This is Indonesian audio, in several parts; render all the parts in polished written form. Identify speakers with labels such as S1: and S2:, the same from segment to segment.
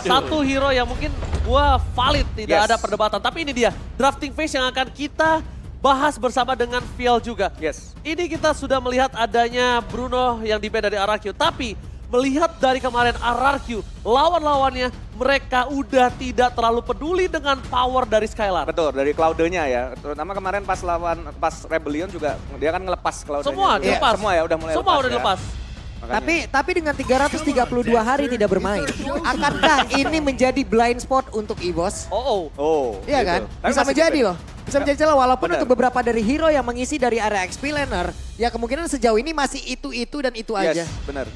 S1: Satu hero yang mungkin gua valid, tidak
S2: Yes.
S1: ada perdebatan. Tapi ini dia, drafting phase yang akan kita bahas bersama dengan Viel juga.
S2: Yes.
S1: Ini kita sudah melihat adanya Bruno yang di-ban dari RRQ. Tapi melihat dari kemarin RRQ, lawan-lawannya mereka udah tidak terlalu peduli dengan power dari Skylar.
S2: Betul, dari Cloud-nya ya. Terutama kemarin pas Rebellion juga dia kan ngelepas Cloud-nya.
S1: Semua
S2: Iya,
S1: dilepas.
S2: semua ya udah mulai
S1: Semua udah
S2: ya.
S1: dilepas.
S2: Makanya.
S3: Tapi dengan 332 hari tidak bermain, akankah ini menjadi blind spot untuk EVOS?
S1: Oh.
S2: Oh,
S3: Iya
S2: gitu.
S3: kan?
S2: Tapi
S3: Bisa
S2: masih
S3: menjadi
S2: bisa.
S3: loh. Bisa menjadi celah walaupun
S2: Benar.
S3: untuk beberapa dari hero yang mengisi dari area XP laner, ya kemungkinan sejauh ini masih itu dan itu aja.
S2: Yes, benar.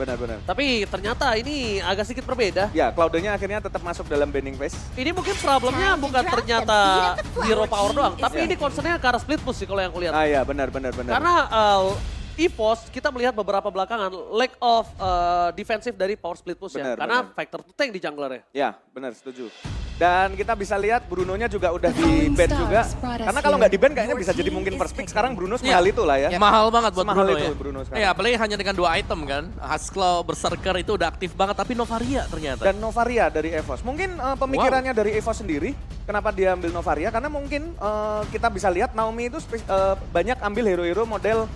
S1: Tapi ternyata ini agak sedikit berbeda.
S2: Ya, Cloud-nya akhirnya tetap masuk dalam banning phase.
S1: Ini mungkin problemnya bukan ternyata hero power doang, tapi ini concernnya ke arah split push sih kalau yang kulihat.
S2: Ah ya, benar.
S1: Karena EVOS kita melihat beberapa belakangan lack of defensive dari power split push ya.
S2: Benar,
S1: Karena
S2: benar.
S1: factor to tank di jungler ya.
S2: Ya, benar, setuju. Dan kita bisa lihat Bruno-nya juga udah di-ban juga. Karena kalau nggak di-ban kayaknya bisa jadi mungkin first pick. Sekarang Bruno semahal itu lah ya.
S4: Mahal banget buat
S2: Semahal
S4: Bruno
S2: itu
S4: ya.
S2: Bruno sekarang.
S4: Ya apalagi hanya dengan 2 item kan. Husklaw, Berserker itu udah aktif banget tapi Novaria ternyata.
S2: Dan Novaria dari EVOS. Mungkin pemikirannya dari EVOS sendiri, kenapa dia ambil Novaria? Karena mungkin kita bisa lihat Naomi itu banyak ambil hero-hero model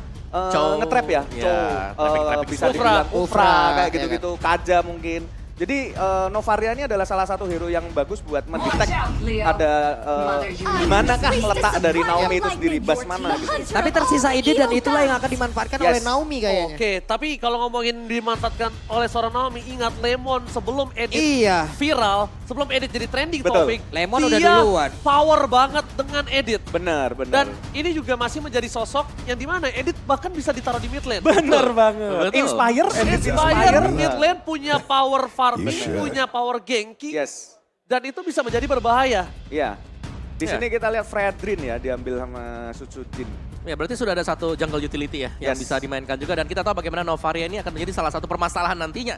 S2: nge-trap ya.
S4: Ya, trapping
S2: Bisa
S1: Ufra.
S2: dibilang Ufra,
S3: Ufra,
S2: kayak
S3: ya
S2: gitu-gitu. Kaja mungkin. Jadi Novaria ini adalah salah satu hero yang bagus buat mendetek ada di manakah letak dari Naomi itu sendiri, bas mana gitu.
S3: Tapi tersisa ide dan itulah yang akan dimanfaatkan
S2: Yes.
S3: oleh Naomi kayaknya.
S1: Oke, tapi kalau ngomongin dimanfaatkan oleh seorang Naomi, ingat Lemon sebelum edit
S3: Iya.
S1: viral, sebelum edit jadi trending
S2: Betul.
S1: topik,
S3: Lemon udah
S1: dia
S3: duluan.
S1: power banget dengan edit.
S2: Benar.
S1: Dan ini juga masih menjadi sosok yang dimana edit bahkan bisa ditaruh di mid lane.
S2: Benar banget.
S4: Betul.
S2: Inspire, edit
S1: Inspire mid lane punya power farming,
S5: Iya.
S1: punya power ganking,
S2: Yes.
S1: dan itu bisa menjadi berbahaya.
S2: Iya. Di
S4: Ya.
S2: sini kita lihat Fredrin ya diambil sama Sucujin.
S4: Ya berarti sudah ada satu jungle utility ya yang
S2: Yes.
S4: bisa dimainkan juga dan kita tahu bagaimana Novaria ini akan menjadi salah satu permasalahan nantinya.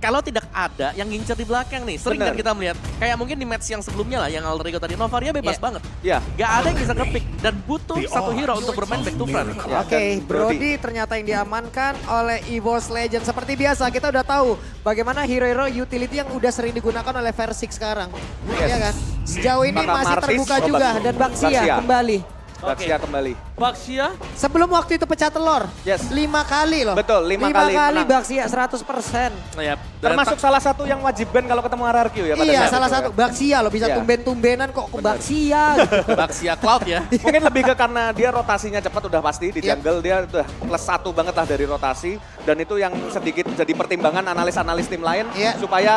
S4: Kalau tidak ada yang ngincer di belakang nih, sering
S2: Bener.
S4: kan kita melihat kayak mungkin di match yang sebelumnya lah yang Alter Ego tadi Novaria bebas
S3: Iya.
S4: banget.
S2: Ya.
S4: Gak ada yang bisa nge-pick dan butuh satu hero untuk bermain back to front.
S2: Ya,
S3: Oke,
S2: dan
S3: Brody ternyata yang diamankan oleh EVOS Legend. Seperti biasa kita udah tahu bagaimana hero-hero utility yang udah sering digunakan oleh Versix sekarang.
S2: Yes.
S3: Iya kan? Sejauh ini
S2: Maka
S3: masih
S2: Martis,
S3: terbuka juga dan Baxia kembali.
S2: Baxia kembali.
S1: Baxia,
S3: Sebelum waktu itu pecah telur,
S2: Yes.
S3: 5 kali loh.
S2: Betul, 5 kali menang.
S3: Baxia 100%.
S4: Ya,
S2: Termasuk salah satu yang wajib ban kalau ketemu RRQ ya pada
S3: Iya,
S2: saat
S3: salah
S2: itu
S3: satu.
S2: ya.
S3: Baxia loh, bisa
S2: Iya.
S3: tumben-tumbenan kok ke
S2: Bener.
S3: Baxia gitu.
S4: Baxia Cloud ya.
S2: Mungkin lebih ke karena dia rotasinya cepat udah pasti di
S3: Yep.
S2: jungle dia udah plus 1 banget lah dari rotasi dan itu yang sedikit jadi pertimbangan analis-analis tim lain
S3: Iya.
S2: supaya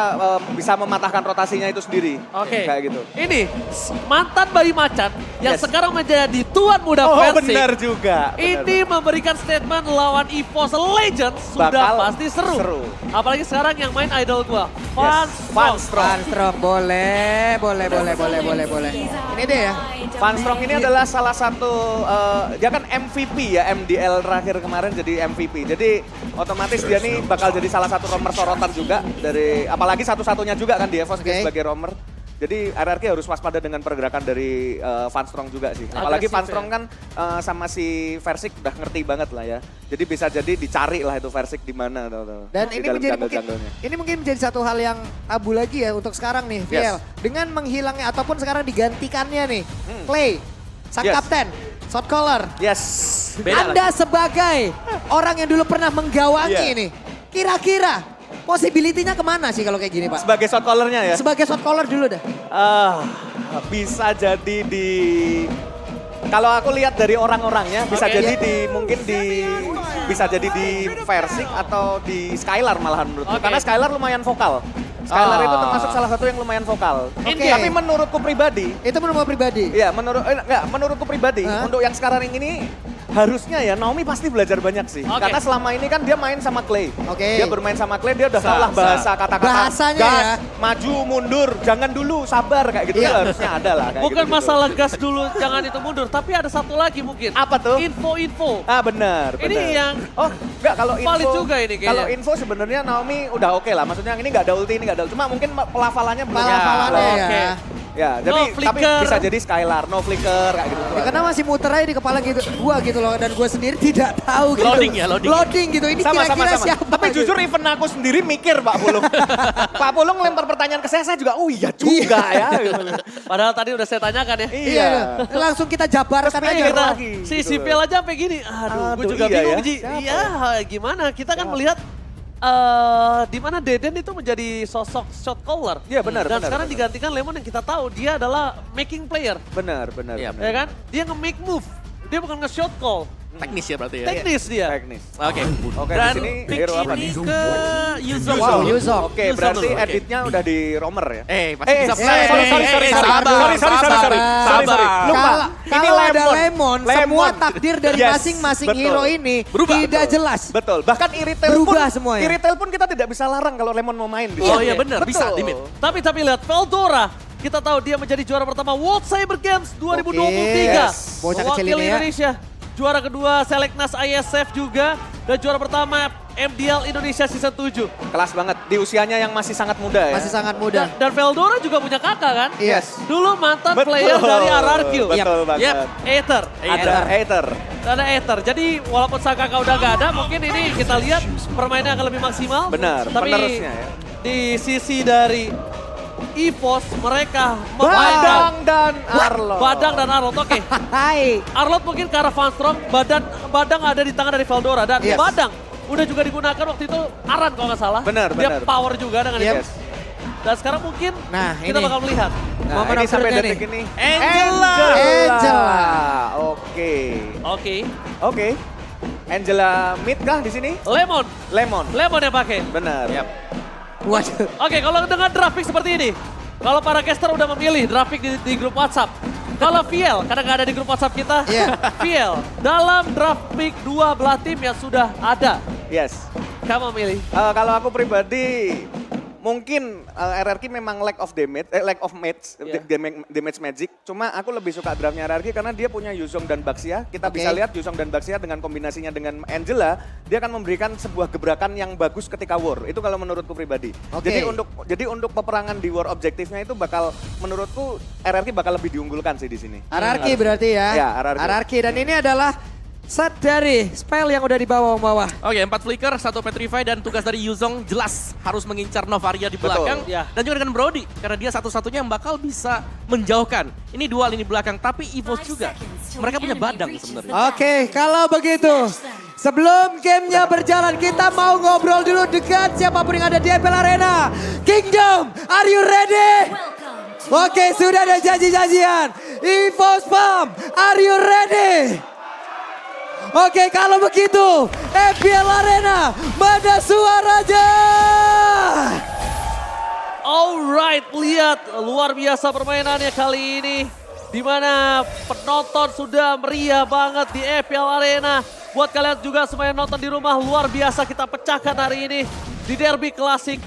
S2: bisa mematahkan rotasinya itu sendiri.
S1: oke.
S2: Kayak gitu.
S1: Ini mantan bayi macan yang
S2: Yes.
S1: sekarang menjadi tuan muda
S2: Oh,
S1: Versix.
S2: benar juga.
S1: Ini memberikan statement lawan EVOS Legends sudah
S2: Bakal
S1: pasti seru.
S2: seru.
S1: Apalagi sekarang yang main idol gua, Van
S2: Van
S1: Strong.
S2: Strong.
S3: Van Strong, boleh. Ini dia ya.
S2: Van Strong ini adalah salah satu, dia kan MVP ya, MDL terakhir kemarin jadi MVP. Jadi otomatis dia nih bakal jadi salah satu romer sorotan juga dari, apalagi satu-satunya juga kan di EVOS dia
S3: Oke.
S2: sebagai romer. Jadi RRQ harus waspada dengan pergerakan dari Van Strong juga sih. Apalagi
S1: Agresif
S2: Van
S1: ya.
S2: Strong kan sama si Versix udah ngerti banget lah ya. Jadi bisa jadi dicari lah itu Versix di mana tuh.
S3: Dan
S2: di
S3: ini
S2: dalam
S3: menjadi
S2: jungle-junglenya.
S3: ini mungkin menjadi satu hal yang tabu lagi ya untuk sekarang nih, Viel. Dengan menghilangnya ataupun sekarang digantikannya nih, Clay, sang
S2: Yes.
S3: kapten, shot caller.
S2: Yes.
S4: Beda
S3: Anda sebagai orang yang dulu pernah menggawangi
S2: Iya.
S3: ini, kira-kira possibility-nya kemana sih kalau kayak gini, Pak?
S2: Sebagai shot callernya ya.
S3: Sebagai shot caller dulu dah.
S2: Bisa jadi di, kalau aku lihat dari orang-orangnya bisa
S1: Oke.
S2: jadi di mungkin di, bisa jadi di Versix atau di Skylar malahan menurutku.
S1: Oke.
S2: Karena Skylar lumayan vokal. Skylar itu termasuk salah satu yang lumayan vokal.
S3: Oke.
S2: Tapi menurutku pribadi,
S3: Itu menurut pribadi.
S2: ya menurutku pribadi
S3: Hah?
S2: untuk yang sekarang ini harusnya ya Naomi pasti belajar banyak sih.
S1: Oke.
S2: Karena selama ini kan dia main sama Clay.
S3: Oke.
S2: Dia bermain sama Clay, dia udah tahu lah bahasa kata-kata.
S3: Bahasanya
S2: gas,
S3: ya.
S2: maju, mundur, jangan dulu, sabar kayak gitu
S3: Iya.
S2: ya harusnya ada lah. Kayak
S1: Bukan
S2: gitu-gitu.
S1: masalah gas dulu, jangan itu mundur. Tapi ada satu lagi mungkin.
S2: Apa tuh?
S1: Info-info.
S2: Ah benar,
S1: Ini
S2: benar.
S1: yang
S2: Oh enggak, kalau info
S1: valid juga ini kayaknya.
S2: Kalau info sebenarnya Naomi udah oke lah. Maksudnya ini nggak ada ulti, ini nggak ada. Cuma mungkin pelafalannya belum.
S3: Pelafalannya
S1: Ya,
S3: ya.
S1: oke.
S2: Ya,
S1: No
S2: tapi
S1: flicker.
S2: bisa jadi Skylar, no flicker kayak gitu.
S3: Ya, karena masih muter aja di kepala gitu, gua gitu loh, dan gua sendiri tidak tahu gitu.
S4: Loading ya, loading.
S3: Loading gitu, ini
S2: Sama.
S3: kira-kira siapa?
S2: Tapi
S3: gitu.
S2: jujur even aku sendiri mikir Pak Pulung. Pak Pulung lempar pertanyaan ke saya juga, oh iya juga ya.
S1: Padahal tadi udah saya tanyakan ya.
S3: Iya, langsung kita jabarkan
S2: Terus
S3: aja.
S2: mikir
S1: Kita,
S2: lagi,
S1: si
S2: gitu
S1: Sipil aja sampai gini, aduh gue
S2: Aduh,
S1: juga
S2: iya
S1: bingung
S2: ya.
S1: Ji.
S2: Siapa
S1: Iya, gimana? Kita kan
S2: Siapa?
S1: melihat di mana Deden itu menjadi sosok shot caller.
S2: Iya, benar,
S1: Dan
S2: benar,
S1: sekarang
S2: benar.
S1: digantikan Lemon yang kita tahu dia adalah making player.
S2: Benar.
S4: Iya,
S1: Ya kan? Dia nge-make move. Dia bukan nge-shot call.
S4: Teknis ya berarti ya.
S1: Teknis dia.
S2: Teknis.
S4: Oke.
S2: Oke,
S4: Dan
S2: di sini
S4: pick
S2: hero apa
S4: ini
S2: nih?
S4: ke Yuzong.
S3: Wow, Yuzong.
S2: Oke,
S4: Yuzong
S2: berarti
S4: dulu, oke.
S2: editnya udah di Romer ya?
S4: Pasti bisa
S3: sorry,
S2: sorry.
S3: sabar,
S2: Sorry. Lupa.
S3: Kalau
S2: Ini
S3: ada lemon, semua takdir dari
S2: Yes,
S3: masing-masing
S2: betul.
S3: hero ini
S4: Berubah.
S3: tidak jelas.
S2: Betul. Bahkan Iritel
S3: Berubah
S2: pun,
S3: semuanya.
S2: Iritel pun kita tidak bisa larang kalau Lemon mau main. di
S4: Oh
S2: sini.
S4: iya benar, bisa
S2: Betul.
S4: di mid.
S1: Tapi lihat Veldora. Kita tahu dia menjadi juara pertama World Cyber Games 2023.
S2: yes.
S3: Bocah kecil
S1: Mewakili
S3: ini ya.
S1: Indonesia. Juara kedua Seleknas ISF juga. Dan juara pertama MDL Indonesia Season 7.
S2: Kelas banget. Di usianya yang masih sangat muda ya.
S3: Masih sangat muda.
S1: Dan Veldora juga punya kakak kan?
S3: Yes.
S1: Dulu mantan
S2: Betul.
S1: player dari RRQ.
S2: Betul banget.
S4: Yep.
S1: Aether.
S2: Ada hater.
S1: Ada Aether. Jadi walaupun sang kakak udah gak ada, mungkin ini kita lihat permainannya akan lebih maksimal.
S2: Benar,
S1: Tapi
S2: penerusnya ya.
S1: di sisi dari EVOS mereka
S2: Badang dan Arlo.
S1: Badang dan Arlot. Oke.
S3: Hai.
S1: Arlot mungkin ke arah Funstrong, Badang ada di tangan dari Veldora. Dan
S3: Yes.
S1: Badang udah juga digunakan waktu itu Aran kalau nggak salah.
S2: Benar,
S1: Dia
S2: benar.
S1: power juga dengan itu.
S2: Yes.
S1: Dan sekarang mungkin
S3: Nah,
S1: kita
S3: ini.
S1: bakal melihat.
S2: Nah,
S3: Momen
S2: ini
S3: of
S2: sampai
S3: truth-nya
S2: detik
S3: nih.
S2: ini.
S4: Angela.
S3: Angela.
S2: Oke.
S1: Oke.
S2: Oke. Angela mid kah di sini?
S1: Lemon.
S2: Lemon.
S1: Lemon yang pakai.
S2: Benar.
S3: Waduh.
S1: Oke, kalau dengan draft pick seperti ini. Kalau para caster udah memilih draft pick di grup WhatsApp. Kalau Viel, karena nggak ada di grup WhatsApp kita.
S3: Iya.
S1: Viel, dalam draft pick dua belah tim yang sudah ada.
S2: Yes.
S1: Kamu milih.
S2: Kalau aku pribadi mungkin RRQ memang lack of match,
S1: Yeah.
S2: damage magic. Cuma aku lebih suka draftnya RRQ karena dia punya Yuzong dan Baxia. Kita
S3: Oke.
S2: bisa lihat Yuzong dan Baxia dengan kombinasinya dengan Angela, dia akan memberikan sebuah gebrakan yang bagus ketika war. Itu kalau menurutku pribadi.
S3: Oke.
S2: Jadi untuk peperangan di war objektifnya itu bakal menurutku RRQ bakal lebih diunggulkan sih di sini.
S3: Ararki berarti ya.
S2: Ya, RRQ.
S3: Ararki, dan ini adalah set dari spell yang udah di bawah-bawah.
S4: Oke, 4 flicker, 1 petrify, dan tugas dari Yuzong jelas harus mengincar Novaria di
S2: Betul.
S4: belakang.
S1: Ya.
S4: Dan juga dengan Brody, karena dia satu-satunya yang bakal bisa menjauhkan. Ini dua lini belakang, tapi EVOS juga. Mereka punya badang sebenarnya.
S3: Oke, kalau begitu, sebelum gamenya berjalan, kita mau ngobrol dulu dengan siapapun yang ada di EPL Arena. Kingdom, are you ready? Oke, sudah ada janji-janjian. EVOS Pump, are you ready? Oke, kalau begitu, EPL Arena, mana suaranya?
S1: Alright, lihat luar biasa permainannya kali ini. Di mana penonton sudah meriah banget di EPL Arena. Buat kalian juga semua yang nonton di rumah, luar biasa kita pecahkan hari ini di Derby Klasik.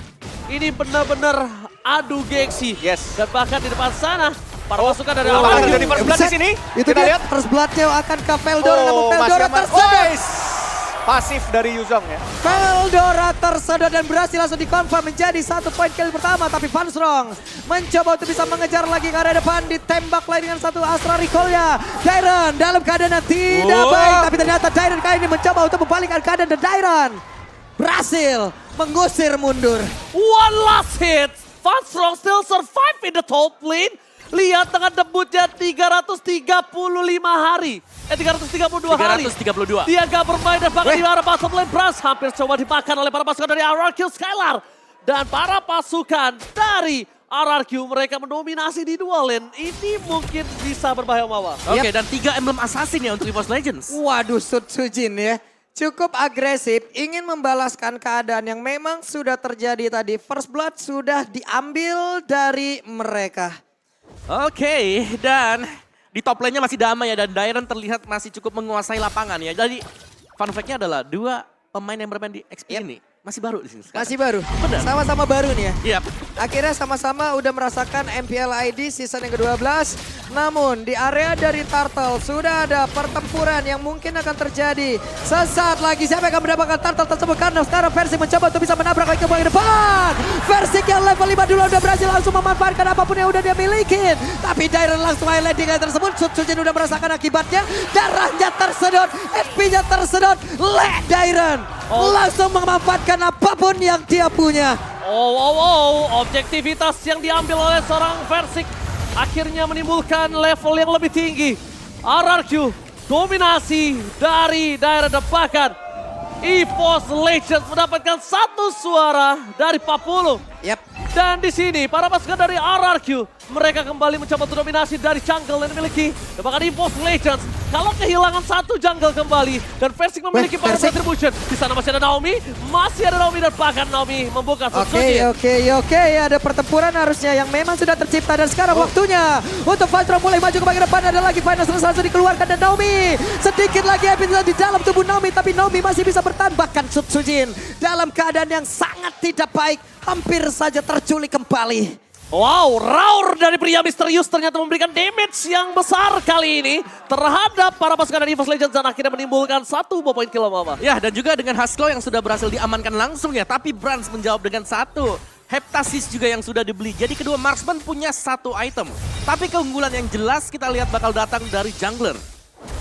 S1: Ini benar-benar adu gengsi.
S2: Yes.
S1: Dan bahkan di depan sana, para pasukan dari
S2: apakah
S1: awal
S2: terjadi first blood di sini?
S3: Itu
S2: Kita
S3: dia,
S2: lihat.
S3: first bloodnya akan ke Veldora, namun
S2: masih
S3: Veldora
S2: aman.
S3: tersedot.
S2: Wais! Pasif dari Yuzong ya.
S3: Veldora tersedot dan berhasil langsung dikonfirm menjadi 1 poin kill pertama. Tapi Funstrong mencoba untuk bisa mengejar lagi ke arah depan. Ditembak lagi dengan 1 Astra Recall-nya. Dairon dalam keadaan yang tidak baik. Tapi ternyata Dairon kali ini mencoba untuk membalikkan keadaan. Dan Dairon berhasil mengusir mundur.
S1: One last hit. Funstrong still survive in the top lane. Lihat dengan debutnya 335 hari. 332 hari.
S4: 332.
S1: Dia gak bermain dan bahkan di arah bottom lane. Brass hampir coba dimakan oleh para pasukan dari RRQ Skylar. Dan para pasukan dari RRQ mereka mendominasi di dua lane. Ini mungkin bisa berbahaya Mawa.
S4: Oke, dan 3 emblem assassin ya untuk EVOS Legends.
S3: Waduh, Sujin ya. Cukup agresif, ingin membalaskan keadaan yang memang sudah terjadi tadi. First blood sudah diambil dari mereka.
S4: Oke, dan di top lane-nya masih damai ya, dan Dairon terlihat masih cukup menguasai lapangan ya. Jadi fun fact-nya adalah 2 pemain yang bermain di XP ini masih baru di sini sekarang.
S3: Masih baru.
S4: Benar.
S3: Sama-sama baru nih ya.
S4: Iya.
S3: Akhirnya sama-sama udah merasakan MPL ID season yang ke-12. Namun di area dari Turtle sudah ada pertempuran yang mungkin akan terjadi. Sesaat lagi siapa yang akan mendapatkan Turtle tersebut. Karena sekarang Versik mencoba untuk bisa menabrak lagi ke bagian depan. Versik yang level 5 dulu udah berhasil langsung memanfaatkan apapun yang udah dia miliki. Tapi Dairon langsung highlighting tersebut. Sujin udah merasakan akibatnya. Darahnya tersedot. HP-nya tersedot. Dairon langsung memanfaatkan apapun yang dia punya.
S1: Objektivitas yang diambil oleh seorang Versik akhirnya menimbulkan level yang lebih tinggi. RRQ dominasi dari daerah depan. EVOS Legends mendapatkan 1 suara dari 40.
S3: Yap.
S1: Dan di sini para pasukan dari RRQ mereka kembali mencoba untuk dominasi dari jungle yang dimiliki bahkan EVOS Legends. Kalau kehilangan 1 jungle kembali dan Versik memiliki power retribution. Di sana masih ada Naomi, dan bahkan Naomi membuka Sujin.
S3: Oke, ada pertempuran harusnya yang memang sudah tercipta dan sekarang waktunya untuk Fajro mulai maju ke bagian depan. Ada lagi Finals langsung dikeluarkan dan Naomi sedikit lagi happy di dalam tubuh Naomi, tapi Naomi masih bisa bertahan. Bahkan Sujin dalam keadaan yang sangat tidak baik, hampir saja terculik kembali.
S1: Wow, roar dari pria misterius ternyata memberikan damage yang besar kali ini terhadap para pasukan dari EVOS Legends dan akhirnya menimbulkan 1 poin kill Mama.
S4: Ya, dan juga dengan Haskell yang sudah berhasil diamankan langsung ya, tapi Brans menjawab dengan 1. Heptasis juga yang sudah dibeli. Jadi kedua marksman punya 1 item. Tapi keunggulan yang jelas kita lihat bakal datang dari jungler.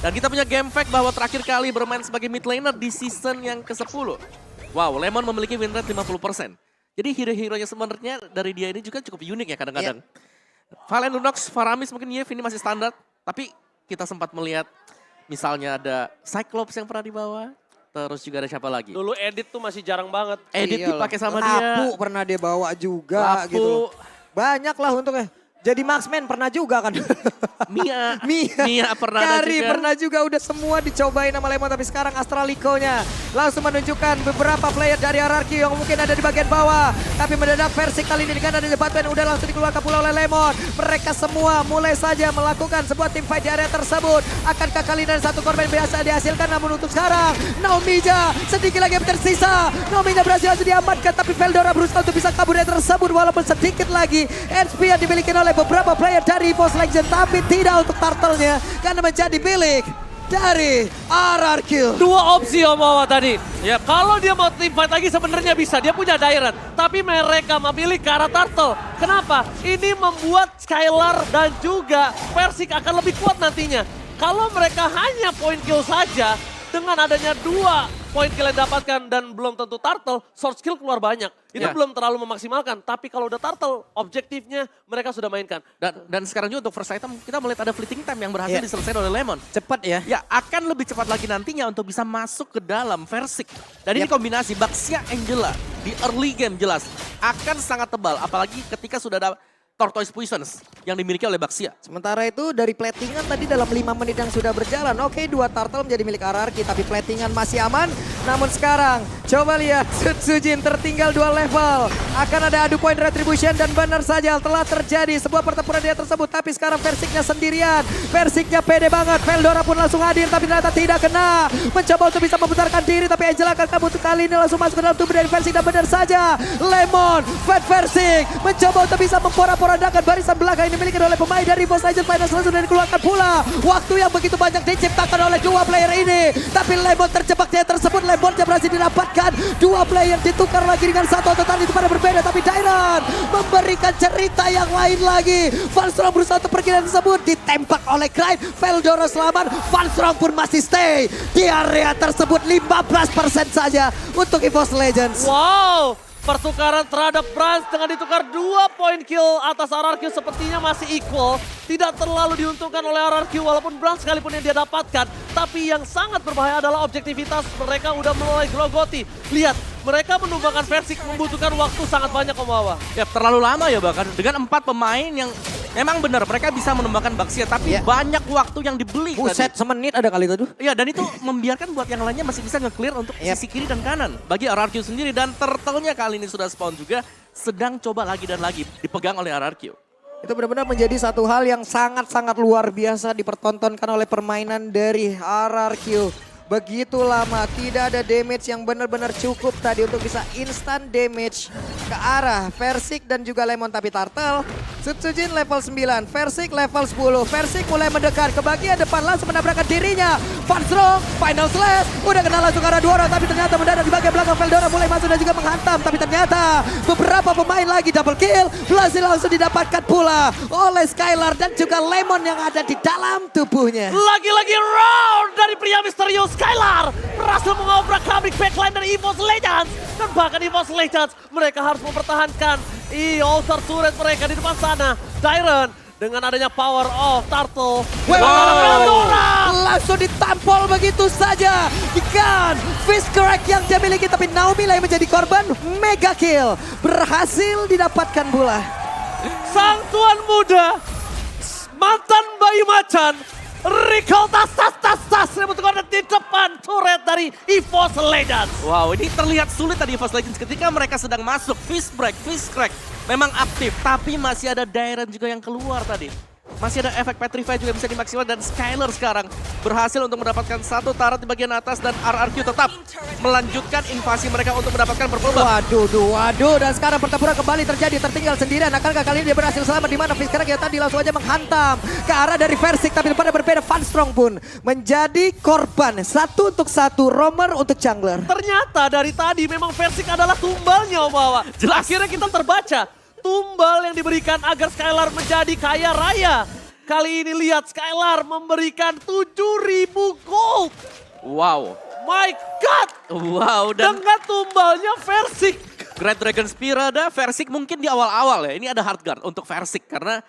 S4: Dan kita punya game fact bahwa terakhir kali bermain sebagai mid laner di season yang ke-10. Wow, Lemon memiliki win rate 50%. Jadi hero-heronya sebenarnya dari dia ini juga cukup unik ya kadang-kadang. Valen, Lunox, Faramis mungkin Yev ini masih standar. Tapi kita sempat melihat misalnya ada Cyclops yang pernah dibawa. Terus juga ada siapa lagi?
S1: Dulu Edit tuh masih jarang banget.
S4: Edit dipakai sama dia.
S3: Lapu pernah dia bawa juga
S4: Lapu.
S3: gitu. Banyak lah untungnya. Jadi Marksman pernah juga kan.
S4: Mia pernah ada
S3: Kari
S4: juga.
S3: pernah juga, udah semua dicobain sama Lemon. Tapi sekarang Astralico-nya langsung menunjukkan beberapa player dari RRQ yang mungkin ada di bagian bawah. Tapi mendadak Versik kali ini dengan adanya Batman udah langsung dikeluarkan pula oleh Lemon. Mereka semua mulai saja melakukan sebuah team fight di area tersebut. Akankah kali ini 1 korban biasa dihasilkan? Namun untuk sekarang Naomi-nya sedikit lagi yang tersisa. Naomi-nya berhasil diamankan, tapi Veldora berusaha untuk bisa kabur dari tersebut. Walaupun sedikit lagi HP yang dimiliki oleh beberapa player dari EVOS Legends, tapi tidak untuk Turtle-nya karena menjadi milik dari RRQ.
S1: 2 opsi Om Wawa tadi. Ya, kalau dia mau team fight lagi sebenarnya bisa. Dia punya Dairon. Tapi mereka memilih ke arah Turtle. Kenapa? Ini membuat Skylar dan juga Versik akan lebih kuat nantinya. Kalau mereka hanya point kill saja, dengan adanya 2 poin kill yang dapatkan dan belum tentu Turtle, sword skill keluar banyak. Itu belum terlalu memaksimalkan. Tapi kalau udah Turtle, objektifnya mereka sudah mainkan.
S4: Dan sekarang juga untuk first item kita melihat ada fleeting time yang berhasil diselesaikan oleh Lemon.
S3: Cepat ya.
S4: Ya, akan lebih cepat lagi nantinya untuk bisa masuk ke dalam Versik. Dan ini kombinasi Baxia Angela di early game jelas akan sangat tebal. Apalagi ketika sudah ada Tortoise Poisons yang dimiliki oleh Baxia.
S3: Sementara itu dari platingan tadi dalam 5 menit yang sudah berjalan. Oke, 2 Turtle menjadi milik RRQ, tapi platingan masih aman. Namun sekarang coba lihat Sujin tertinggal 2 level. Akan ada adu point retribution dan benar saja telah terjadi sebuah pertempuran dia tersebut. Tapi sekarang Versiknya sendirian. Versiknya pede banget. Veldora pun langsung hadir tapi ternyata tidak kena. Mencoba untuk bisa memutarkan diri tapi Angela akan kabur kali ini langsung masuk ke dalam tubuh dari Versik dan benar saja. Lemon, Fat Versik mencoba untuk bisa memporak-porandakan barisan belakang ini dimiliki oleh pemain dari EVOS Legends. Finals langsung dikeluarkan pula. Waktu yang begitu banyak diciptakan oleh 2 player ini. Tapi Lemon terjebak dia tersebut. Lemonnya berhasil didapatkan. 2 player ditukar lagi dengan 1 atau tadi itu pada berbeda. Tapi Dairon memberikan cerita yang lain lagi. Valstrom berusaha untuk pergi dari tersebut. Ditembak oleh Kraid. Veldora selamat. Valstrom pun masih stay di area tersebut. 15% saja untuk EVOS Legends.
S1: Wow, pertukaran terhadap Brans dengan ditukar 2 poin kill atas RRQ sepertinya masih equal. Tidak terlalu diuntungkan oleh RRQ walaupun Brans sekalipun yang dia dapatkan. Tapi yang sangat berbahaya adalah objektivitas mereka udah mulai grogoti. Lihat, mereka menumbangkan Versik membutuhkan waktu sangat banyak Om Wawa.
S4: Ya terlalu lama ya bahkan dengan 4 pemain yang memang benar mereka bisa menumbangkan Baxia tapi banyak waktu yang dibeli.
S3: Buset, semenit ada kali itu.
S4: Ya dan itu membiarkan buat yang lainnya masih bisa nge-clear untuk sisi kiri dan kanan. Bagi RRQ sendiri dan Turtle-nya kali ini sudah spawn juga sedang coba lagi dan lagi dipegang oleh RRQ.
S3: Itu benar-benar menjadi satu hal yang sangat-sangat luar biasa dipertontonkan oleh permainan dari RRQ. begitu lama. Tidak ada damage yang benar-benar cukup tadi untuk bisa instant damage ke arah Versik dan juga Lemon. Tapi Turtle, Sutsujin level 9, Versik level 10. Versik mulai mendekat ke bagian depan langsung menabrakkan dirinya. Fanstrong, Final Slash, udah kena langsung ke arah 2 orang. Tapi ternyata mendadak di bagian belakang Veldora mulai masuk dan juga menghantam. Tapi ternyata beberapa pemain lagi double kill. Berhasil langsung didapatkan pula oleh Skylar dan juga Lemon yang ada di dalam tubuhnya.
S1: Lagi-lagi round dari pria misterius Skylar berhasil mengobrak-abrik backline dari EVOS Legends. Dan bahkan EVOS Legends mereka harus mempertahankan All-Star turret mereka di depan sana. Dairon dengan adanya power of Turtle. Veldora
S3: Langsung ditampol begitu saja. Ikan Fist Crack yang dia miliki, tapi Naomi lah yang menjadi korban. Mega kill berhasil didapatkan pula.
S1: sang tuan muda, mantan bayi macan, recall tas rebut koordinat di depan turret dari EVOS Legends.
S4: Wow, ini terlihat sulit tadi EVOS Legends ketika mereka sedang masuk. Fist break, fist crack memang aktif, tapi masih ada Dairon juga yang keluar tadi. Masih ada efek Petrify juga bisa dimaksimalkan dan Skylar sekarang berhasil untuk mendapatkan satu turret di bagian atas dan RRQ tetap melanjutkan invasi mereka untuk mendapatkan purple buff.
S3: Waduh, dan sekarang pertempuran kembali terjadi, tertinggal sendirian. Akankah kali ini dia berhasil selamat di mana Fiskar yang tadi langsung aja menghantam ke arah dari Versik, tapi pada berbeda Fanstrong pun menjadi korban 1-1 roamer untuk jungler.
S1: Ternyata dari tadi memang Versik adalah tumbalnya Omawa.
S4: Jelas.
S1: Akhirnya kita terbaca. Tumbal yang diberikan agar Skylar menjadi kaya raya. Kali ini lihat Skylar memberikan 7.000 gold.
S4: Wow.
S1: My God.
S4: Wow, dan
S1: Dengan tumbalnya Versik.
S4: Great Dragon Spear ada, Versik mungkin di awal-awal ya. Ini ada hard guard untuk Versik karena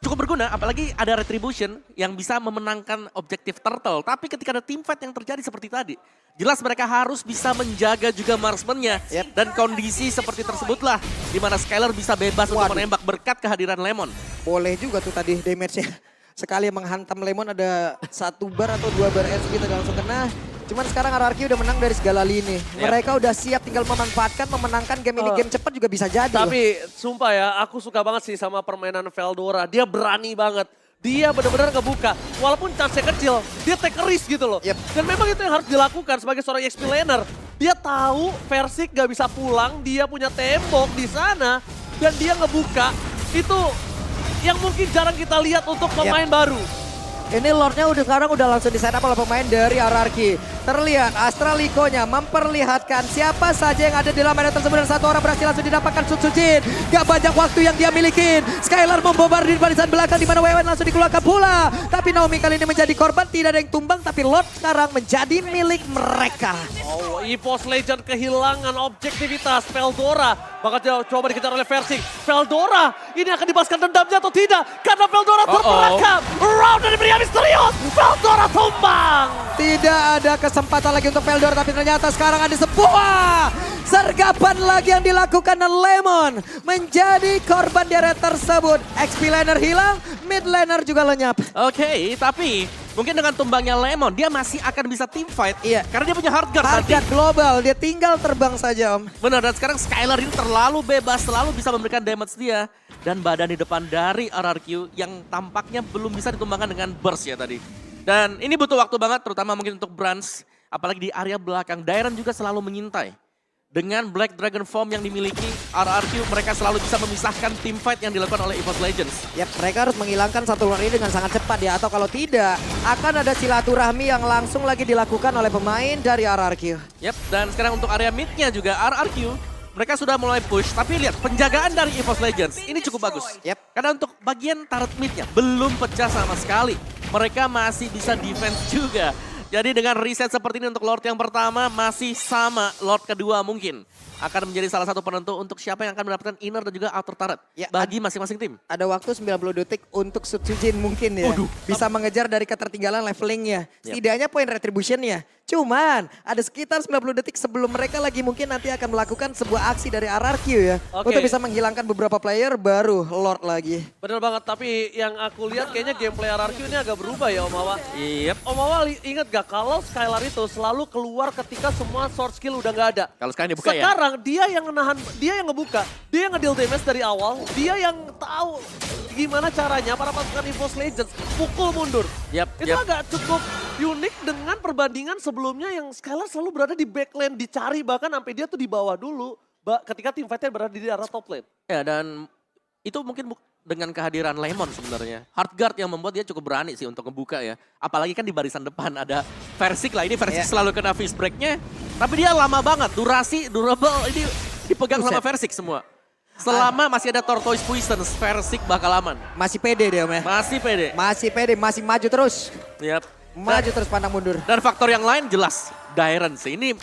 S4: cukup berguna, apalagi ada Retribution yang bisa memenangkan objektif Turtle. Tapi ketika ada teamfight yang terjadi seperti tadi, jelas mereka harus bisa menjaga juga marksman-nya. Dan kondisi seperti tersebutlah di mana Skylar bisa bebas untuk menembak berkat kehadiran Lemon.
S3: Boleh juga tuh tadi damage-nya. Sekali menghantam Lemon ada 1 bar atau 2 bar SP tadi langsung kena. Cuman sekarang RRQ udah menang dari segala lini. Mereka udah siap tinggal memenangkan game ini. Game cepat juga bisa jadi.
S1: Tapi sumpah ya, aku suka banget sih sama permainan Veldora. Dia berani banget. Dia benar-benar ngebuka. Walaupun chance-nya kecil, dia take a risk gitu loh. Dan memang itu yang harus dilakukan sebagai seorang EXP laner. Dia tahu Versik gak bisa pulang, dia punya tembok di sana. Dan dia ngebuka. Itu yang mungkin jarang kita lihat untuk pemain baru.
S3: Ini Lordnya sekarang udah langsung di setup oleh pemain dari RRQ. Terlihat Astralico-nya memperlihatkan siapa saja yang ada di dalam area tersebut. Dan 1 orang berhasil langsung didapatkan Sutsujin. Gak banyak waktu yang dia miliki. Skylar membombardir barisan belakang di mana WWN langsung dikeluarkan pula. Tapi Naomi kali ini menjadi korban. Tidak ada yang tumbang, tapi Lord sekarang menjadi milik mereka.
S1: Oh, EVOS Legend kehilangan objektivitas Veldora. Bakal coba dikejar oleh Versik. Veldora ini akan dibahaskan dendamnya atau tidak? Karena Veldora terperangkap. Round dari pria misterius. Veldora tumbang.
S3: Tidak ada kesempatan lagi untuk Veldora, tapi ternyata sekarang ada sebuah sergapan lagi yang dilakukan dan Lemon menjadi korban di area tersebut. XP laner hilang, mid laner juga lenyap.
S4: Oke, tapi mungkin dengan tumbangnya Lemon, dia masih akan bisa team fight.
S3: Iya.
S4: Karena dia punya hard guard nanti.
S3: Harga global, dia tinggal terbang saja Om.
S4: Benar, dan sekarang Skylar ini terlalu bebas, selalu bisa memberikan damage dia. Dan badan di depan dari RRQ yang tampaknya belum bisa ditumbangkan dengan burst ya tadi. Dan ini butuh waktu banget, terutama mungkin untuk Brans. Apalagi di area belakang, Dairon juga selalu menyintai. Dengan Black Dragon Form yang dimiliki RRQ, mereka selalu bisa memisahkan team fight yang dilakukan oleh EVOS Legends.
S3: Yap, mereka harus menghilangkan satu Lord ini dengan sangat cepat ya. Atau kalau tidak, akan ada silaturahmi yang langsung lagi dilakukan oleh pemain dari RRQ.
S4: Yap, dan sekarang untuk area mid-nya juga RRQ, mereka sudah mulai push, tapi lihat penjagaan dari EVOS Legends ini cukup bagus.
S3: Yep.
S4: Karena untuk bagian turret mid-nya belum pecah sama sekali. Mereka masih bisa defense juga. Jadi dengan reset seperti ini untuk Lord yang pertama masih sama, Lord kedua mungkin akan menjadi salah satu penentu untuk siapa yang akan mendapatkan inner dan juga outer turret
S3: Ya,
S4: bagi masing-masing tim.
S3: Ada waktu 90 detik untuk Sutsujin mungkin ya. Bisa mengejar dari ketertinggalan levelingnya. Setidaknya poin retributionnya. Cuman ada sekitar 90 detik sebelum mereka lagi mungkin nanti akan melakukan sebuah aksi dari RRQ ya.
S1: Oke.
S3: Untuk bisa menghilangkan beberapa player baru Lord lagi.
S1: Bener banget, tapi yang aku lihat kayaknya gameplay RRQ ini agak berubah ya Om Awa.
S4: Yep.
S1: Om Awa inget gak kalau Skylar itu selalu keluar ketika semua sword skill udah gak ada.
S4: Kalau sekarang dibuka ya.
S1: Sekarang dia yang menahan, dia yang ngebuka, dia yang ngedeal damage dari awal, dia yang tahu gimana caranya para pasukan EVOS Legends pukul mundur.
S4: Yap,
S1: Itu agak cukup unik dengan perbandingan sebelumnya yang Skylar selalu berada di backline, dicari bahkan sampai dia tuh di bawah dulu. Ketika tim fighter berada di arah top lane.
S4: Ya dan itu mungkin dengan kehadiran Lemon sebenarnya. Hardguard yang membuat dia cukup berani sih untuk ngebuka ya. Apalagi kan di barisan depan ada Versik lah. Ini Versik selalu kena fist break-nya. Tapi dia lama banget, durable ini dipegang sama Versik semua. Selama masih ada Tortoise Poison, Versik bakal aman.
S3: Masih pede dia, Om ya.
S4: Masih pede.
S3: Masih pede, masih maju terus.
S4: Yap.
S3: Maju terus pantang mundur.
S4: Dan faktor yang lain jelas, Dairon sih. Ini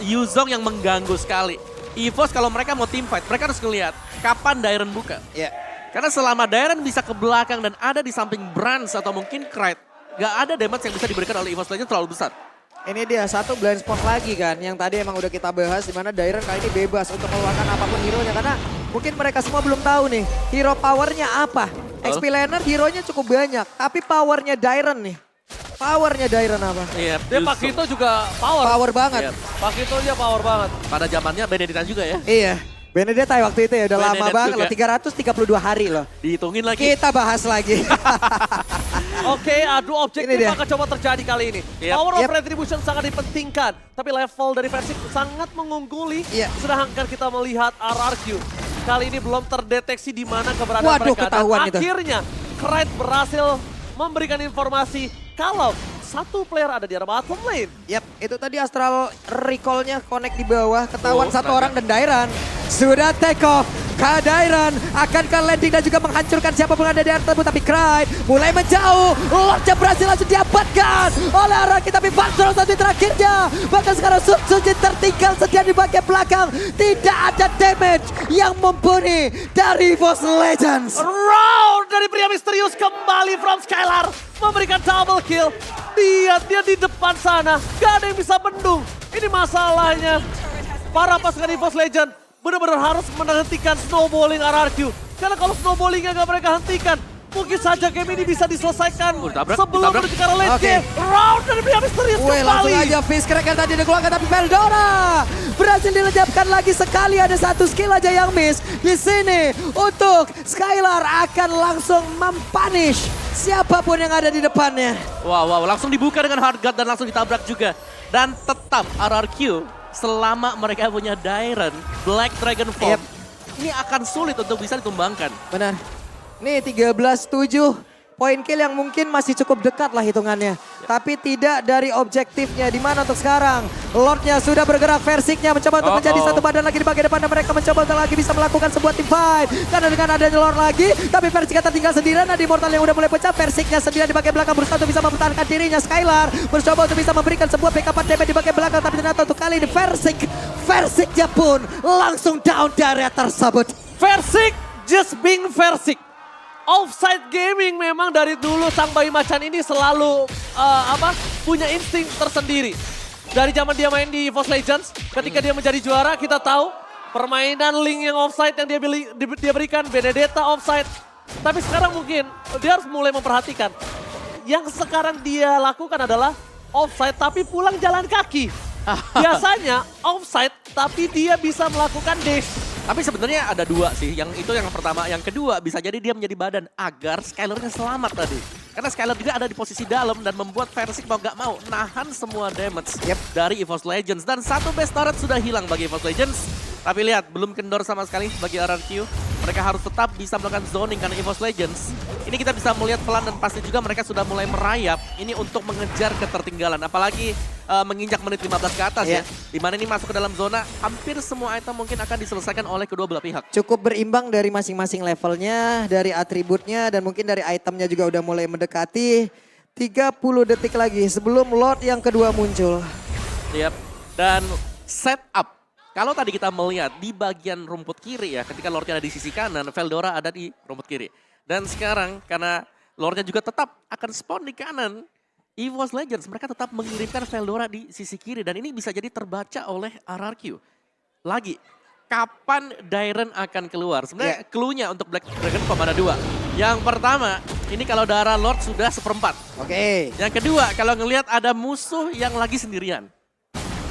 S4: Yuzong yang mengganggu sekali. EVOS kalau mereka mau team fight, mereka harus ngelihat kapan Dairon buka.
S3: Iya.
S4: Karena selama Dairon bisa ke belakang dan ada di samping Brans atau mungkin Krite, gak ada damage yang bisa diberikan oleh EVOS Legends terlalu besar.
S3: Ini dia satu blind spot lagi kan, yang tadi emang udah kita bahas di mana Dairon kali ini bebas untuk mengeluarkan apapun hero-nya. Karena mungkin mereka semua belum tahu nih, hero powernya apa. XP laner hero-nya cukup banyak, tapi powernya Dairon nih. Powernya Dairon apa?
S4: Iya,
S1: Dia Pakito juga power.
S3: Power banget.
S4: Iya.
S1: Pakito dia power banget.
S4: Pada zamannya Benedetta juga ya.
S3: Iya. Benedetta waktu itu ya udah lama
S4: Benedetta
S3: banget
S4: juga.
S3: loh, 332 hari loh.
S4: Dihitungin lagi.
S3: Kita bahas lagi.
S1: Oke, adu objektif
S3: Ini dia.
S1: akan coba terjadi kali ini.
S4: Yep.
S1: Power of
S3: Yep.
S1: Retribution sangat dipentingkan. Tapi level dari Versik sangat mengungguli.
S3: Iya.
S1: Sedangkan kita melihat RRQ. Kali ini belum terdeteksi di mana keberadaan
S3: Waduh,
S1: mereka. Dan
S3: ketahuan itu.
S1: akhirnya Krite berhasil memberikan informasi kalau satu player ada di arah bottom lane.
S3: Yap, itu tadi Astral Recall-nya connect di bawah. Ketahuan
S4: Oh,
S3: satu
S4: naga.
S3: orang dan Dairon sudah take off. Dairon akan ke landing dan juga menghancurkan siapapun yang ada di area tersebut. Tapi Krite mulai menjauh. Lordnya berhasil langsung diamankan oleh Araki. Tapi Bansro satu terakhirnya. Bahkan sekarang Suji tertinggal setia di bagian belakang. Tidak ada damage yang mumpuni dari EVOS Legends.
S1: Round dari pria misterius kembali from Skylar. Memberikan double kill. Lihat dia di depan sana. Gak ada yang bisa bendung. Ini masalahnya. Para pasukan EVOS Legend benar-benar harus menghentikan snowballing RRQ. Karena kalau snowballingnya gak mereka hentikan, mungkin saja game ini bisa diselesaikan
S4: Ditabrak,
S1: sebelum
S4: ditabrak.
S1: menuju ke arah late
S3: Oke.
S1: game. Round dari pria misterius
S3: Wih, langsung
S1: kembali.
S3: aja Fizz Crack yang tadi dikeluarkan, tapi Veldora berhasil dilejapkan lagi sekali. Ada satu skill aja yang miss. Di sini untuk Skylar akan langsung mempunish siapapun yang ada di depannya.
S4: Wow, langsung dibuka dengan Hardguard dan langsung ditabrak juga. Dan tetap RRQ selama mereka punya Dairon, Black Dragon Form,
S3: Yep.
S4: ini akan sulit untuk bisa ditumbangkan.
S3: Benar. Nih 13-7. Poin kill yang mungkin masih cukup dekat lah hitungannya. Tapi tidak dari objektifnya. Di mana untuk sekarang? Lordnya sudah bergerak, Versiknya mencoba untuk menjadi satu badan lagi di bagian depan. Dan mereka mencoba untuk lagi bisa melakukan sebuah team fight. Karena dengan adanya Lord lagi, tapi Versiknya tertinggal sendirian. Nah, di Immortal yang udah mulai pecah, Versiknya sendirian di bagian belakang berusaha untuk bisa mempertahankan dirinya. Skylar mencoba untuk bisa memberikan sebuah backup damage di bagian belakang. Tapi ternyata untuk kali ini Versiknya pun langsung down di area tersebut.
S1: Versik just being Versik. Offside gaming memang dari dulu sang bayi macan ini selalu punya insting tersendiri. Dari zaman dia main di EVOS Legends, ketika dia menjadi juara kita tahu permainan Link yang offside yang dia berikan, Benedetta offside. Tapi sekarang mungkin dia harus mulai memperhatikan. Yang sekarang dia lakukan adalah offside tapi pulang jalan kaki. Biasanya offside tapi dia bisa melakukan dash.
S4: Tapi sebenarnya ada dua sih, yang itu yang pertama. Yang kedua bisa jadi dia menjadi badan agar Skylar-nya selamat tadi. Karena Skylar juga ada di posisi dalam dan membuat Versik mau gak mau nahan semua damage dari EVOS Legends. Dan satu base turret sudah hilang bagi EVOS Legends. Tapi lihat, belum kendor sama sekali bagi RRQ. Mereka harus tetap bisa melakukan zoning karena EVOS Legends. Ini kita bisa melihat pelan dan pasti juga mereka sudah mulai merayap. Ini untuk mengejar ketertinggalan. Apalagi menginjak menit 15 ke atas ya. Dimana ini masuk ke dalam zona, hampir semua item mungkin akan diselesaikan oleh kedua belah pihak.
S3: Cukup berimbang dari masing-masing levelnya, dari atributnya, dan mungkin dari itemnya juga udah mulai mendekati. 30 detik lagi sebelum Lord yang kedua muncul.
S4: Yap. Dan setup. Kalau tadi kita melihat di bagian rumput kiri ya, ketika Lordnya ada di sisi kanan, Veldora ada di rumput kiri. Dan sekarang karena Lordnya juga tetap akan spawn di kanan, EVOS Legends mereka tetap mengirimkan Veldora di sisi kiri. Dan ini bisa jadi terbaca oleh RRQ. Lagi, kapan Dairon akan keluar? Sebenarnya clue-nya untuk Black Dragon Form ada dua. Yang pertama, ini kalau darah Lord sudah 1/4.
S3: Oke.
S4: Yang kedua, kalau ngelihat ada musuh yang lagi sendirian.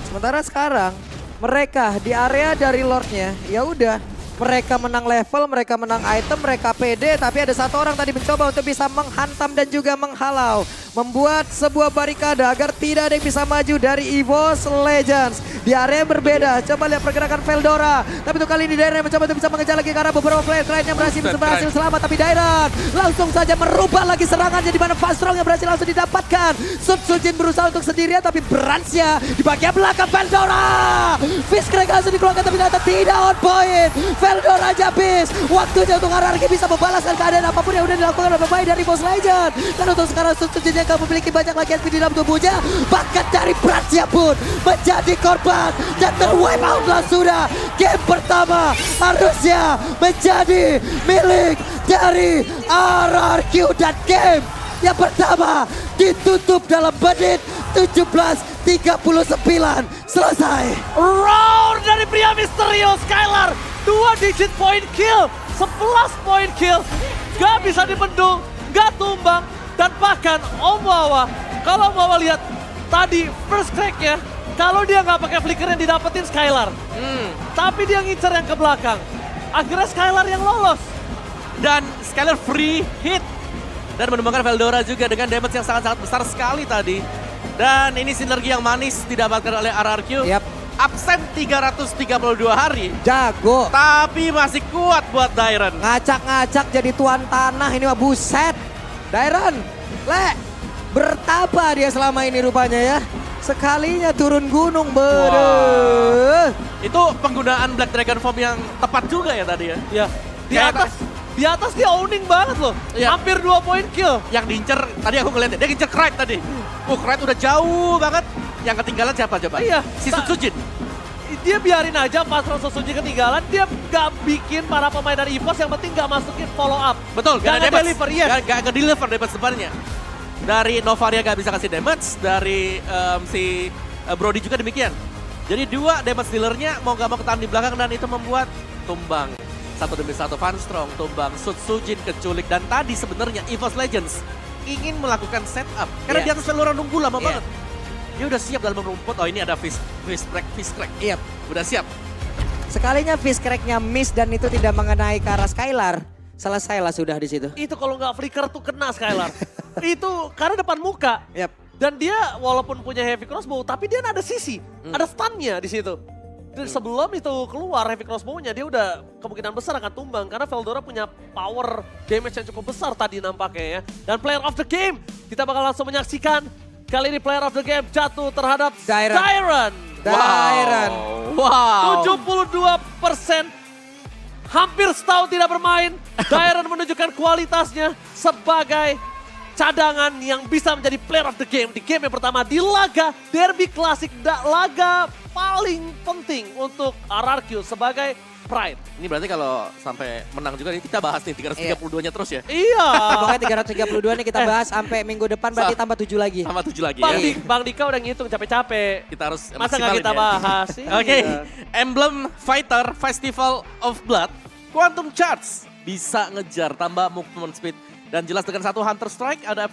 S3: Sementara sekarang mereka di area dari Lordnya, ya udah. Mereka menang level, mereka menang item, mereka pede. Tapi ada satu orang tadi mencoba untuk bisa menghantam dan juga menghalau. membuat sebuah barikade agar tidak ada yang bisa maju dari EVOS Legends. Di area yang berbeda, coba lihat pergerakan Veldora. Tapi untuk kali ini Dairon mencoba untuk bisa mengejar lagi karena beberapa player lainnya berhasil selamat. Tapi Dairon langsung saja merubah lagi serangannya di mana Fast Strong yang berhasil langsung didapatkan. Sujin berusaha untuk sendirian tapi Bransnya di bagian belakang Veldora. Fiskrek langsung dikeluarkan tapi ternyata tidak on point. Veldora aja habis. Waktunya untuk RRQ bisa membalaskan keadaan apapun yang udah dilakukan oleh pemain dari EVOS Legends. Dan untuk sekarang Sujinnya gak memiliki banyak lagi SP di dalam tubuhnya. Bahkan dari Bransnya pun menjadi korban. Dan terwipe out lah sudah. Game pertama harusnya menjadi milik dari RRQ. Dan game yang pertama ditutup dalam menit 17:39. Selesai.
S1: Roar dari pria misterius Skylar. 2 digit point kill. 11 point kill. Gak bisa dibendung. Gak tumbang. Dan bahkan Omawa. Kalau Omawa lihat tadi first crack-nya. Kalau dia nggak pakai flicker yang didapetin Skylar. Tapi dia ngincer yang ke belakang. Akhirnya Skylar yang lolos.
S4: Dan Skylar free hit. Dan menemukan Veldora juga dengan damage yang sangat-sangat besar sekali tadi. Dan ini sinergi yang manis didapatkan oleh RRQ.
S3: Yap.
S4: Absen 332 hari.
S3: Jago.
S4: Tapi masih kuat buat Dairon.
S3: Ngacak-ngacak jadi tuan tanah ini mah buset. Dairon, bertapa dia selama ini rupanya ya. Sekalinya turun gunung
S4: Wow. Itu penggunaan Black Dragon Form yang tepat juga ya tadi ya.
S1: Ya, di atas dia owning banget loh.
S4: Iya.
S1: Hampir 2 point kill.
S4: Yang diincer, tadi aku ngeliat dia ngincer Krait tadi. Krait udah jauh banget. Yang ketinggalan siapa coba?
S1: Iya.
S4: Si Sujin.
S1: Dia biarin aja pas Suji ketinggalan, dia gak bikin para pemain dari EVOS yang penting gak masukin follow up.
S4: Betul, gak ada damage.
S1: Deliver, yes.
S4: Gak nge-deliver damage sebenarnya. Dari Novaria gak bisa kasih damage, dari si Brody juga demikian. Jadi 2 damage dealernya mau gak mau ketahan di belakang dan itu membuat tumbang. 1 demi 1 Van Strong, tumbang, Sujin keculik. Dan tadi sebenarnya EVOS Legends ingin melakukan setup. Karena di atas Veldora nunggu lama banget. Dia udah siap dalam rumput. Oh ini ada fish crack.
S3: Iya.
S4: Udah siap.
S3: Sekalinya fish crack-nya miss dan itu tidak mengenai ke arah Skylar. Selesailah sudah di situ.
S1: Itu kalau nggak flicker tuh kena Skylar. Itu karena depan muka.
S3: Yap.
S1: Dan dia walaupun punya heavy crossbow, tapi dia ada sisi, ada stunnya di situ. Dan sebelum itu keluar heavy crossbow-nya, dia udah kemungkinan besar akan tumbang. Karena Veldora punya power damage yang cukup besar tadi nampaknya ya. Dan player of the game, kita bakal langsung menyaksikan. Kali ini player of the game jatuh terhadap Dairon.
S4: Wow.
S1: 72%. Hampir setahun tidak bermain. Dairon menunjukkan kualitasnya sebagai cadangan yang bisa menjadi player of the game. Di game yang pertama di laga Derby Classic. Laga paling penting untuk RRQ sebagai Pride.
S4: Ini berarti kalau sampai menang juga nih kita bahas nih 332-nya terus ya.
S1: Iya.
S3: Pokoknya 332 nih kita bahas sampai minggu depan berarti tambah 7 lagi.
S4: Tambah 7 lagi
S1: Bang Dika udah ngitung capek-capek.
S4: Kita harus
S1: Masa nggak kita bahas sih?
S4: Oke. Emblem Fighter Festival of Blood Quantum Charge bisa ngejar tambah movement speed. Dan jelas dengan 1 Hunter Strike ada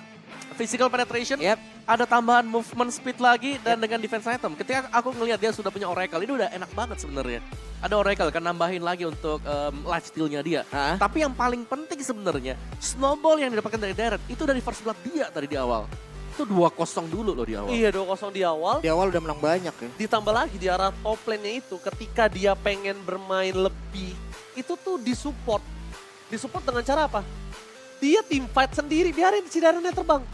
S4: physical penetration. Ada tambahan movement speed lagi dan dengan defense item. Ketika aku ngelihat dia sudah punya Oracle, ini udah enak banget sebenarnya. Ada Oracle kan nambahin lagi untuk life steal-nya dia. Tapi yang paling penting sebenarnya snowball yang didapatkan dari Dairon itu dari first blood dia tadi di awal. Itu 2-0 dulu loh di awal.
S1: Iya 2-0 di awal.
S3: Di awal udah menang banyak ya.
S1: Ditambah lagi di arah top lane-nya itu ketika dia pengen bermain lebih. Itu tuh disupport. Disupport dengan cara apa? Dia team fight sendiri, biarin si Daironnya terbang.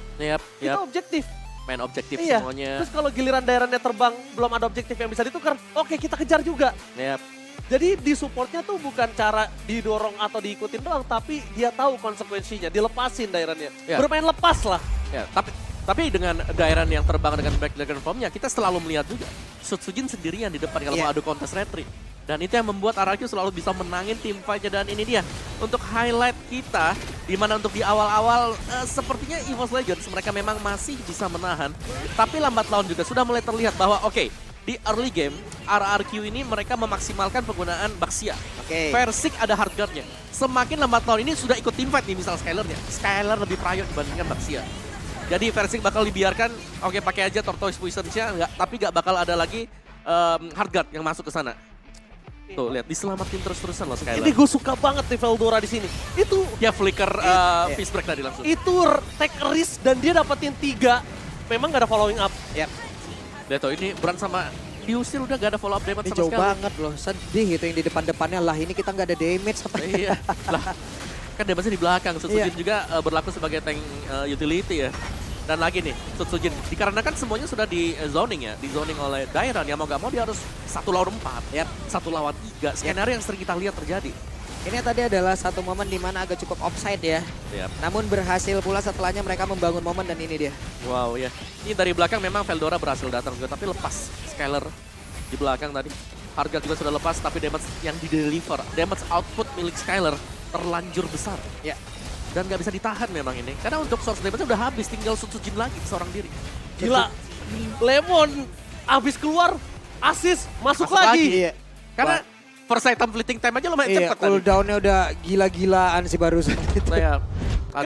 S1: Itu objektif.
S4: Main objektif
S1: Iya.
S4: semuanya.
S1: Terus kalau giliran Daironnya terbang, belum ada objektif yang bisa ditukar, oke kita kejar juga. Jadi di supportnya tuh bukan cara didorong atau diikutin doang, tapi dia tahu konsekuensinya, dilepasin Daironnya. Bermain lepas lah.
S4: Tapi dengan Dairon yang terbang dengan Black Dragon Form-nya, kita selalu melihat juga Sujin sendirian di depan kalau mau adu contest retry. Dan itu yang membuat RRQ selalu bisa menangin tim fight-nya. Dan ini dia untuk highlight kita, di mana untuk di awal-awal sepertinya EVOS Legends mereka memang masih bisa menahan. Tapi lambat laun juga sudah mulai terlihat bahwa di early game RRQ ini mereka memaksimalkan penggunaan Baxia. Versik ada hard guard-nya. Semakin lambat laun ini sudah ikut team fight nih misal Skylar-nya. Skylar lebih prior dibandingkan Baxia. Jadi Versik bakal dibiarkan, pakai aja Tortoise Poison-nya, tapi gak bakal ada lagi hard guard yang masuk ke sana. Tuh lihat diselamatin terus-terusan loh Skylar.
S1: Ini gue suka banget nih Veldora di sini. Itu
S4: Ya flicker fist break tadi langsung.
S1: take risk dan dia dapetin 3. Memang gak ada following up.
S3: Ya,
S4: Lihat tuh ini Brand sama diusir udah gak ada follow up damage
S3: ini
S4: sama
S3: jauh
S4: sekali.
S3: banget loh. Sedih itu yang di depan-depannya lah. Ini kita nggak ada damage apa
S4: Iya. Lah kan damage-nya di belakang. Sutsujin
S3: Iya.
S4: juga berlaku sebagai tank utility ya. Dan lagi nih, Sutsujin, dikarenakan semuanya sudah di zoning ya, di zoning oleh Dairan, ya mau gak mau dia harus 1 lawan 4,
S3: Yap.
S4: 1 lawan 3, skenario yang sering kita lihat terjadi.
S3: Ini tadi adalah satu momen di mana agak cukup offside ya.
S4: Yap.
S3: Namun berhasil pula setelahnya mereka membangun momen dan ini dia.
S4: Wow ya, ini dari belakang memang Veldora berhasil datang juga, tapi lepas Skylar di belakang tadi. Harga juga sudah lepas, tapi damage yang di-deliver, damage output milik Skylar terlanjur besar.
S3: Ya.
S4: Dan nggak bisa ditahan memang ini, karena untuk source damage udah habis, tinggal Sutsujin lagi seorang diri.
S1: Gila. Lemon abis keluar, assist, masuk lagi.
S3: Iya.
S4: Karena first item fleeting time aja lumayan
S3: Iya,
S4: cepet tadi.
S3: cooldown-nya udah gila-gilaan sih barusan itu.
S4: Nah, ya,